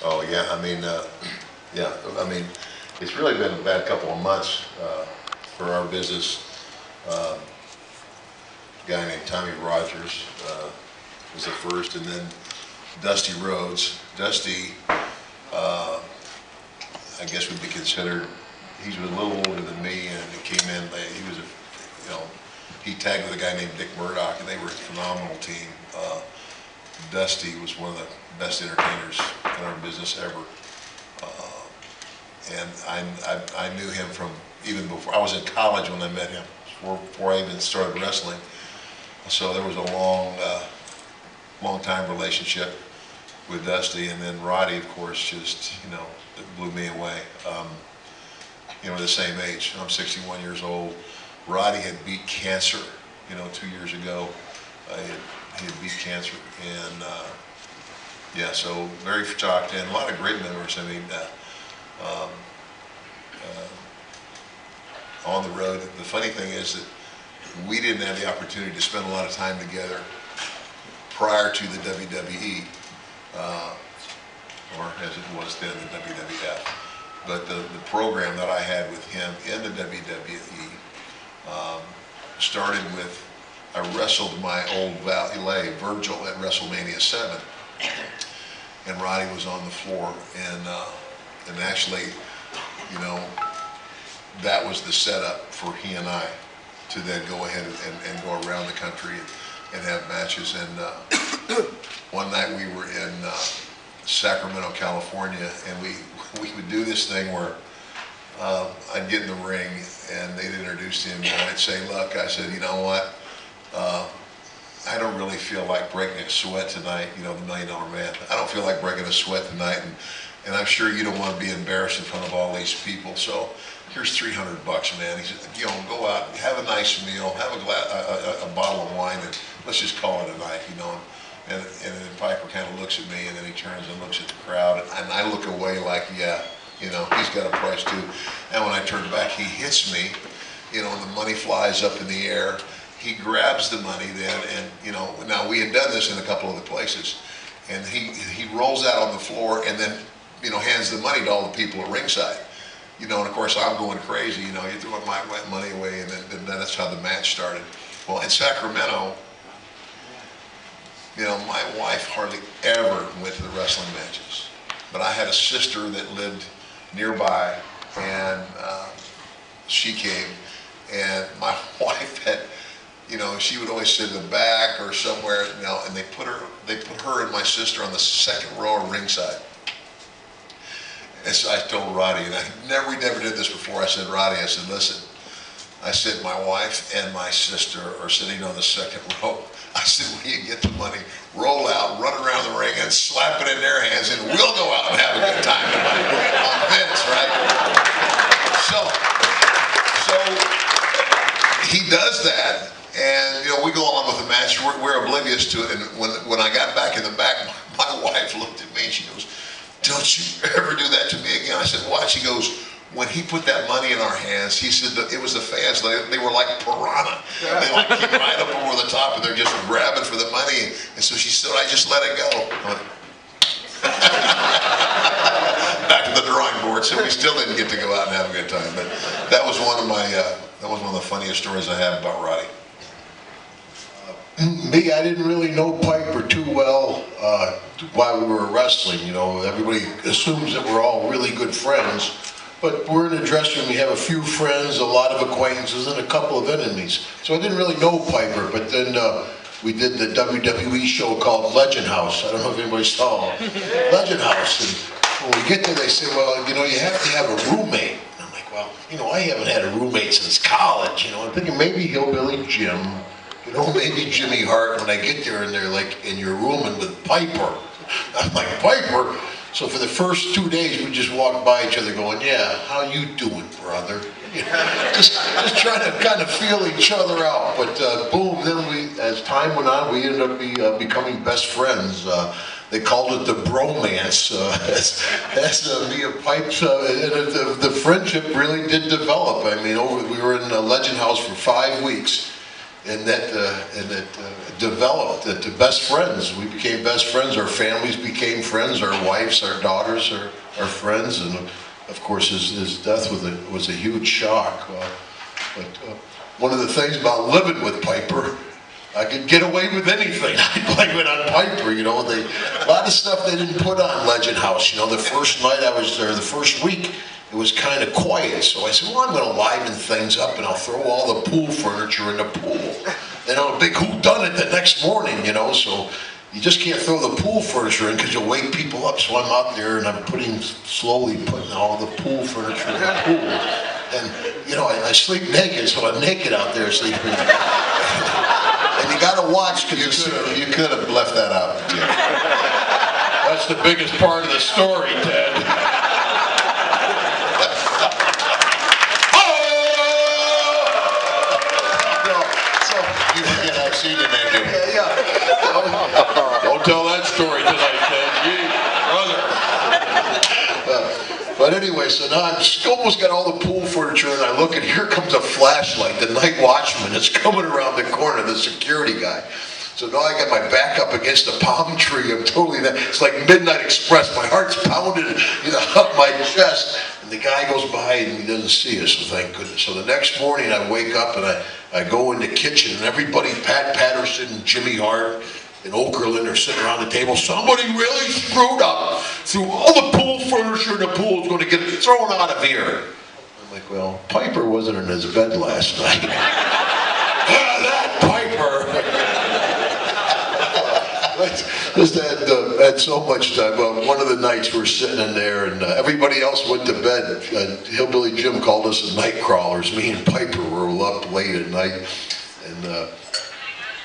Oh yeah, I mean, yeah, I mean, it's really been a bad couple of months for our business. A guy named Tommy Rogers was the first, and then Dusty Rhodes. Dusty, I guess would be considered, he's a little older than me, and he came in, he was he tagged with a guy named Dick Murdoch, and they were a phenomenal team. Dusty was one of the best entertainers in our business ever. And I knew him from even before, I was in college when I met him, before I even started wrestling. So there was a long time relationship with Dusty, and then Roddy, of course, just, blew me away. We're the same age. I'm 61 years old. Roddy had beat cancer, 2 years ago. He had beat cancer, and yeah, so very shocked, and a lot of great memories. I mean, on the road. The funny thing is that we didn't have the opportunity to spend a lot of time together prior to the WWE, or as it was then, the WWF. But the program that I had with him in the WWE started with, I wrestled my old valet, Virgil, at WrestleMania 7. And Roddy was on the floor, and actually, that was the setup for he and I to then go ahead and go around the country and have matches. And one night we were in Sacramento, California, and we would do this thing where I'd get in the ring and they'd introduce him, and I'd say, look, I said, you know what, I don't really feel like breaking a sweat tonight, the $1 Million Man. I don't feel like breaking a sweat tonight, and I'm sure you don't want to be embarrassed in front of all these people, so here's $300, man. He said, go out, have a nice meal, have a bottle of wine, and let's just call it a night, And then Piper kind of looks at me, and then he turns and looks at the crowd, and I look away like, yeah, he's got a price too. And when I turn back, he hits me, and the money flies up in the air. He grabs the money then, and now we had done this in a couple other places, and he rolls out on the floor and then hands the money to all the people at ringside. And of course I'm going crazy. You're throwing my money away, and then that's how the match started. Well, in Sacramento, my wife hardly ever went to the wrestling matches, but I had a sister that lived nearby, and she came, and my wife had, she would always sit in the back or somewhere, and they put her and my sister on the second row of ringside. And so I told Roddy, and we never did this before. I said, Roddy, I said, listen, I said, my wife and my sister are sitting on the second row. I said, when you get the money, roll out, run around the ring, and slap it in their hands, and we'll go out and have a good time tonight on Vince, right? So he does that, and we go on with the match. We're oblivious to it, and when I got back in the back, my wife looked at me and she goes, don't you ever do that to me again. I said, why? She goes, when he put that money in our hands, he said that it was the fans, they were like piranha. They came right up over the top, and they're just grabbing for the money. And so she said, I just let it go. Back to the drawing board, so we still didn't get to go out and have a good time. But that was one of the funniest stories I have about Roddy. Me, I didn't really know Piper too well while we were wrestling. Everybody assumes that we're all really good friends, but we're in a dressing room. We have a few friends, a lot of acquaintances, and a couple of enemies. So I didn't really know Piper, but then we did the WWE show called Legend House. I don't know if anybody saw Legend House. And when we get there, they say, well, you have to have a roommate. And I'm like, well, I haven't had a roommate since college. I'm thinking maybe Hillbilly Jim. Maybe Jimmy Hart. When I get there and they're like, in your room and with Piper. I'm like, Piper? So for the first 2 days, we just walked by each other going, yeah, how you doing, brother? Just trying to kind of feel each other out. But boom, then as time went on, we ended up becoming best friends. They called it the bromance. As me and Pipes, and the friendship really did develop. I mean, we were in Legend House for 5 weeks. and that developed into best friends. We became best friends. Our families became friends. Our wives, our daughters, our friends, and of course his death was a huge shock. But one of the things about living with Piper, I could get away with anything. I blame it on Piper, you know. A lot of stuff they didn't put on Legend House. You know, the first night I was there, the first week, it was kind of quiet. So I said, well, I'm going to liven things up and I'll throw all the pool furniture in the pool. And a big whodunit the next morning, you know. So you just can't throw the pool furniture in because you'll wake people up. So I'm out there and I'm slowly putting all the pool furniture in the pool. And, you know, I sleep naked, so I'm naked out there sleeping. And you got to watch because you could have left that out. Yeah. That's the biggest part of the story, Ted. So you forget I've seen you naked. Yeah. Don't tell that story tonight, Ted. But anyway, so now I've almost got all the pool furniture, and I look, and here comes a flashlight. The night watchman is coming around the corner, the security guy. So now I got my back up against a palm tree. I'm totally there. It's like Midnight Express. My heart's pounding, you know, up my chest. And the guy goes by and he doesn't see us, so thank goodness. So the next morning I wake up and I go in the kitchen, and everybody, Pat Patterson, Jimmy Hart, and Okerlund are sitting around the table. Somebody really screwed up. Threw all the pool furniture in the pool. Is going to get thrown out of here. I'm like, well, Piper wasn't in his bed last night. That Piper. Just had so much time. Well, one of the nights we're sitting in there, and everybody else went to bed. Hillbilly Jim called us the night crawlers. Me and Piper were up late at night, and.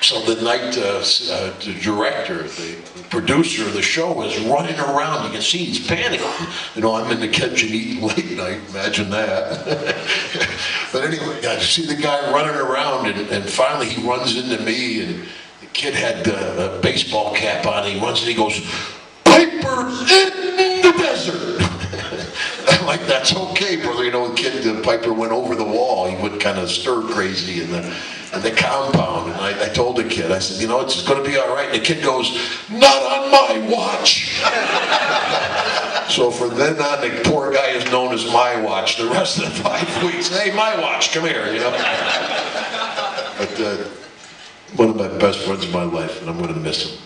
So the night the director, the producer of the show is running around. You can see he's panicking. You know, I'm in the kitchen eating late night. Imagine that. But anyway, I see the guy running around, and finally he runs into me, and the kid had a baseball cap on. He runs and he goes, "Piper's in the desert." I'm like, "That's okay, brother." You know, the Piper went over the wall. He went kind of stir crazy in the compound. And I told the kid, I said, you know, it's going to be all right. And the kid goes, "Not on my watch." So from then on, the poor guy is known as My Watch. The rest of the 5 weeks, "Hey, My Watch, come here," you know. But one of my best friends of my life, and I'm going to miss him.